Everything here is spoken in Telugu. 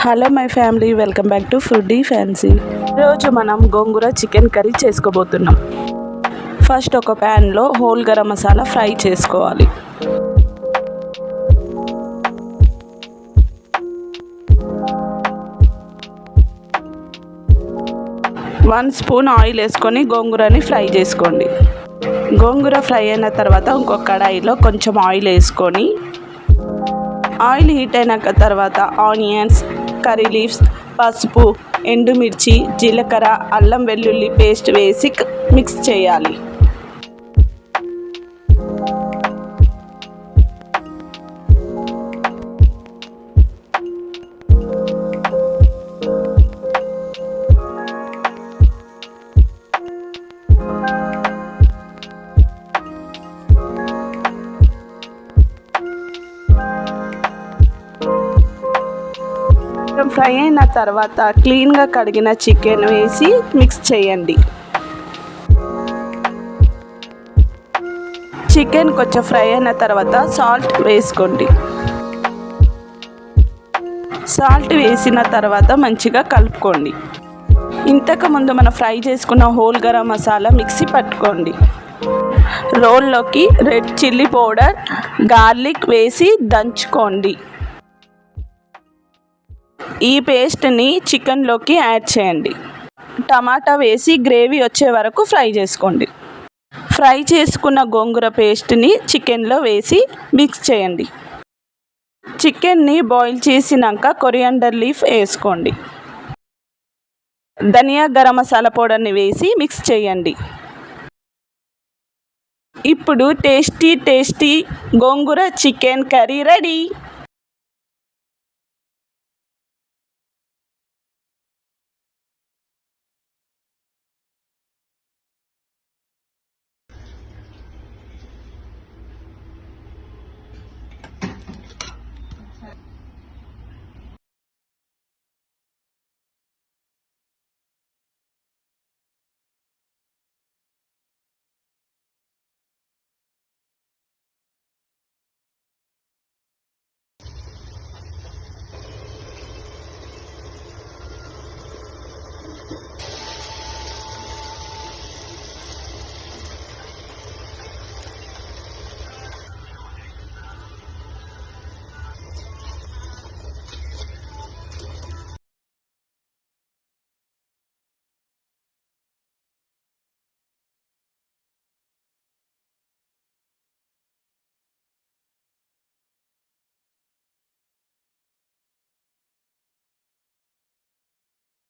Hello my family, welcome back to foodie fancy. ఈరోజు మనం గోంగూర చికెన్ కర్రీ చేసుకోబోతున్నాం. ఫస్ట్ ఒక ప్యాన్లో హోల్ గరం మసాలా ఫ్రై చేసుకోవాలి. వన్ స్పూన్ ఆయిల్ వేసుకొని గోంగూరని ఫ్రై చేసుకోండి. గోంగూర ఫ్రై అయిన తర్వాత ఇంకొక కడాయిలో కొంచెం ఆయిల్ వేసుకొని ఆయిల్ హీట్ అయినాక తర్వాత ఆనియన్స్, కర్రీ లీవ్స్, పసుపు, ఎండుమిర్చి, జీలకర్ర, అల్లం వెల్లుల్లి పేస్ట్ వేసి మిక్స్ చేయాలి. ఫ్రై అయిన తర్వాత క్లీన్గా కడిగిన చికెన్ వేసి మిక్స్ చేయండి. చికెన్ కొంచెం ఫ్రై అయిన తర్వాత సాల్ట్ వేసుకోండి. సాల్ట్ వేసిన తర్వాత మంచిగా కలుపుకోండి. ఇంతకుముందు మనం ఫ్రై చేసుకున్న హోల్ గరం మసాలా మిక్సీ పట్టుకోండి. రోల్లోకి రెడ్ చిల్లీ పౌడర్, గార్లిక్ వేసి దంచుకోండి. ఈ పేస్ట్ని చికెన్లోకి యాడ్ చేయండి. టమాటా వేసి గ్రేవీ వచ్చే వరకు ఫ్రై చేసుకోండి. ఫ్రై చేసుకున్న గోంగూర పేస్ట్ని చికెన్లో వేసి మిక్స్ చేయండి. చికెన్ని బాయిల్ చేసినాక కొరియాండర్ లీఫ్ వేసుకోండి. ధనియా గరం మసాలా పౌడర్ని వేసి మిక్స్ చేయండి. ఇప్పుడు టేస్టీ గోంగూర చికెన్ కర్రీ రెడీ.